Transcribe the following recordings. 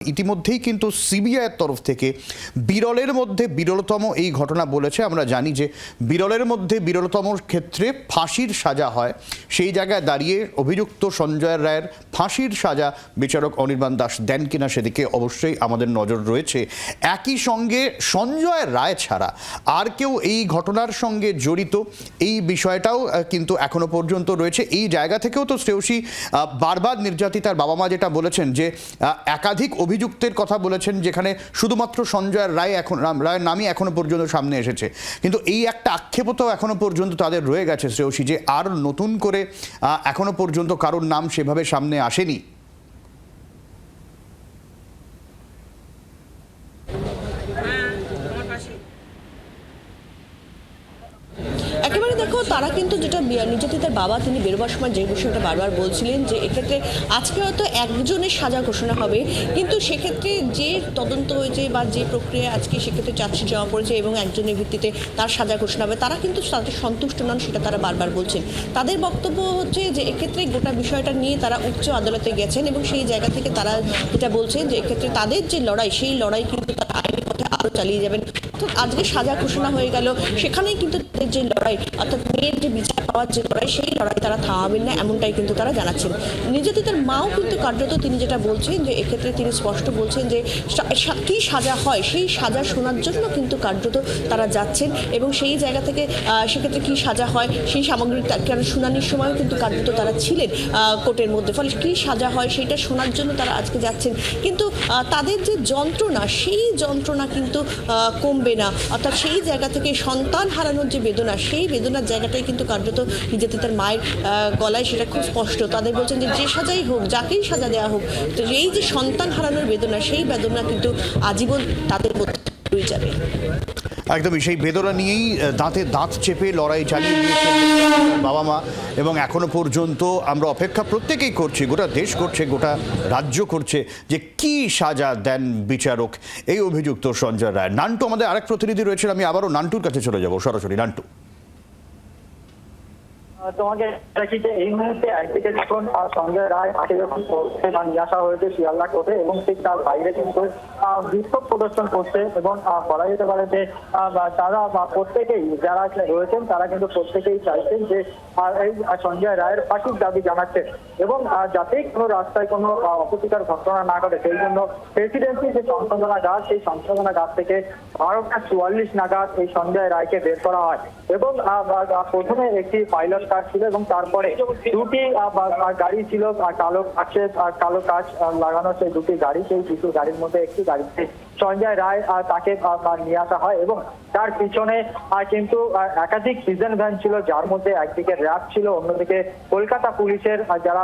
ইতিমধ্যেই কিন্তু সিবিআইয়ের তরফ থেকে বিরলের মধ্যে বিরলতম এই ঘটনা বলেছে। আমরা জানি যে বিরলের মধ্যে বিরলতম ক্ষেত্রে ফাঁসির সাজা হয়, সেই জায়গায় দাঁড়িয়ে অভিযুক্ত সঞ্জয় রায়ের ফাঁসির সাজা বিচারক অনির্বাণ দাস দেন কিনা সেদিকে অবশ্যই আমাদের নজর রয়েছে। একই সঙ্গে সঞ্জয় রায় ছাড়া আর কেউ এই ঘটনার সঙ্গে জড়িত এই বিষয়টাও কিন্তু এখনো পর্যন্ত রয়েছে। এই জায়গা থেকেও তো শ্রেয়সী বারবার নির্যাতিতার বাবা মা যেটা বলেছেন যে একাধিক অভিযুক্তের কথা বলেছেন, যেখানে শুধুমাত্র সঞ্জয় রায়ের নামই এখনো পর্যন্ত সামনে এসেছে। কিন্তু এই একটা আক্ষেপও তো এখনো পর্যন্ত তাদের রয়ে গেছে শ্রেয়সী, যে আর নতুন করে এখনো পর্যন্ত কারোর নাম সেভাবে সামনে আসেনি। একেবারে দেখো, তারা কিন্তু যেটা নির্যাতিতার বাবা তিনি বেরোবার সময় যে বিষয়টা বারবার বলছিলেন যে এক্ষেত্রে আজকে হয়তো একজনের সাজা ঘোষণা হবে, কিন্তু সেক্ষেত্রে যে তদন্ত হয়েছে বা যে প্রক্রিয়া আজকে সেক্ষেত্রে চার্জশিট জমা পড়েছে এবং একজনের ভিত্তিতে তার সাজা ঘোষণা হবে, তারা কিন্তু তাদের সন্তুষ্ট নন, সেটা তারা বারবার বলছেন। তাদের বক্তব্য হচ্ছে যে এক্ষেত্রে গোটা বিষয়টা নিয়ে তারা উচ্চ আদালতে গেছেন এবং সেই জায়গা থেকে তারা যেটা বলছেন যে এক্ষেত্রে তাদের যে লড়াই, সেই লড়াই কিন্তু তারা আইনি পথে আরও চালিয়ে যাবেন। আজকে সাজা ঘোষণা হয়ে গেল, সেখানেই কিন্তু তাদের যে লড়াই, অর্থাৎ মেয়ের যে বিচার পাওয়ার যে লড়াই, সেই লড়াই তারা থামাবেন না, এমনটাই কিন্তু তারা জানাচ্ছেন। নির্যাতিতার মাও কিন্তু কার্যত তিনি যেটা বলছেন যে এক্ষেত্রে তিনি স্পষ্ট বলছেন যে কী সাজা হয় সেই সাজা শোনার জন্য কিন্তু কার্যত তারা যাচ্ছেন এবং সেই জায়গা থেকে সেক্ষেত্রে কী সাজা হয় সেই সামগ্রিক কারণ শুনানির সময়ও কিন্তু কার্যত তারা ছিলেন কোর্টের মধ্যে, ফলে কী সাজা হয় সেইটা শোনার জন্য তারা আজকে যাচ্ছেন। কিন্তু তাদের যে যন্ত্রণা, সেই যন্ত্রণা কিন্তু কমবে না, অর্থাৎ সেই জায়গা থেকে সন্তান হারানোর যে বেদনা, সেই বেদনার জায়গাটাই কিন্তু কার্যত নির্যাতিতার মায়ের গলায় সেটা খুব স্পষ্ট। তাদের বলছেন যে যে সাজাই হোক, যাকেই সাজা দেওয়া হোক, তো এই যে সন্তান হারানোর বেদনা, সেই বেদনা কিন্তু আজীবন তাদের মধ্যে রয়ে যাবে। একদমই সেই বেদনা নিয়েই দাঁতে দাঁত চেপে লড়াই চালিয়ে দিয়েছেন বাবা মা, এবং এখনো পর্যন্ত আমরা অপেক্ষা প্রত্যেকেই করছি, গোটা দেশ করছে, গোটা রাজ্য করছে যে কি সাজা দেন বিচারক এই অভিযুক্ত সঞ্জয় রায়। নান্টু আমাদের আরেক প্রতিনিধি রয়েছেন, আমি আবারও নান্টুর কাছে চলে যাব সরাসরি। নান্টু, তোমাকে দেখি যে এই মুহূর্তে একদিকে যখন সঞ্জয় রায় তাকে যখন করছে বা নিয়ে আসা হয়েছে শিয়ালদা কোর্টে এবং ঠিক তার বাইরে কিন্তু বিক্ষোভ প্রদর্শন করছে এবং বলা যেতে পারে যে তারা প্রত্যেকেই যারা রয়েছেন তারা কিন্তু প্রত্যেকেই চাইছেন যে এই সঞ্জয় রায়ের ফাঁসির দাবি জানাচ্ছেন এবং যাতে কোনো রাস্তায় কোনো অপ্রীতিকর ঘটনা না ঘটে সেই জন্য প্রেসিডেন্সি যে সংশোধনাগার, সেই সংশোধনাগার থেকে 12:44 নাগাদ এই সঞ্জয় রায়কে বের করা হয় এবং প্রথমে একটি পাইলট কার ছিল এবং তারপরে দুটি গাড়ি ছিল কালো কাচ লাগানো, সেই দুটি গাড়ি, সেই দুটি গাড়ির মধ্যে একটি গাড়িতে সঞ্জয় রায় তাকে নিয়ে আসা হয় এবং তার পিছনে কিন্তু একাধিক প্রিজন ভ্যান ছিল, যার মধ্যে একদিকে র্যাব ছিল, অন্যদিকে কলকাতা পুলিশের যারা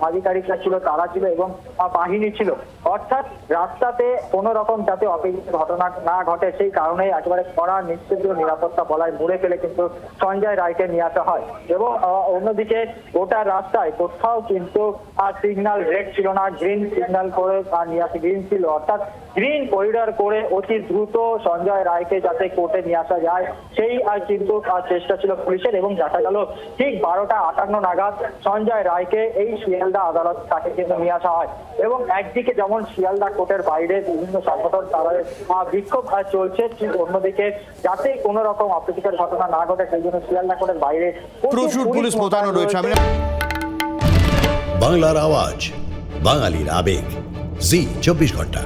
আধিকারিকরা ছিল তারা ছিল এবং বাহিনী ছিল। অর্থাৎ রাস্তাতে কোনো রকম যাতে অপ্রীতিকর ঘটনা না ঘটে সেই কারণে একেবারে কড়া নিশ্চিত নিরাপত্তা বলায় মুড়ে ফেলে কিন্তু সঞ্জয় রায়কে নিয়ে আসা হয় এবং অন্যদিকে গোটা রাস্তায় কোথাও কিন্তু সিগন্যাল রেড ছিল না, গ্রিন সিগন্যাল করে নিয়ে আসে, গ্রিন ছিল, অর্থাৎ গ্রিন করিডর করে অতি দ্রুত সঞ্জয় রায়কে যাতে কোর্টে নিয়ে আসা যায় সেই কিন্তু চেষ্টা ছিল পুলিশের এবং দেখা গেল ঠিক 12:58 নাগাদ সঞ্জয় রায়কে এই শিয়ালদা আদালত তাকে কিন্তু নিয়ে আসা হয় এবং একদিকে যেমন শিয়ালদা কোর্টের বাইরে বিভিন্ন সংগঠন তাদের বিক্ষোভ চলছে, ঠিক অন্যদিকে যাতে কোনো রকম অপ্রীতিকর ঘটনা না ঘটে সেই জন্য শিয়ালদা কোর্টের বাইরে প্রচুর পুলিশ মোতায়েন রয়েছে। বাংলার আওয়াজ, বাঙালির আবেগ, জি 24 ঘন্টা।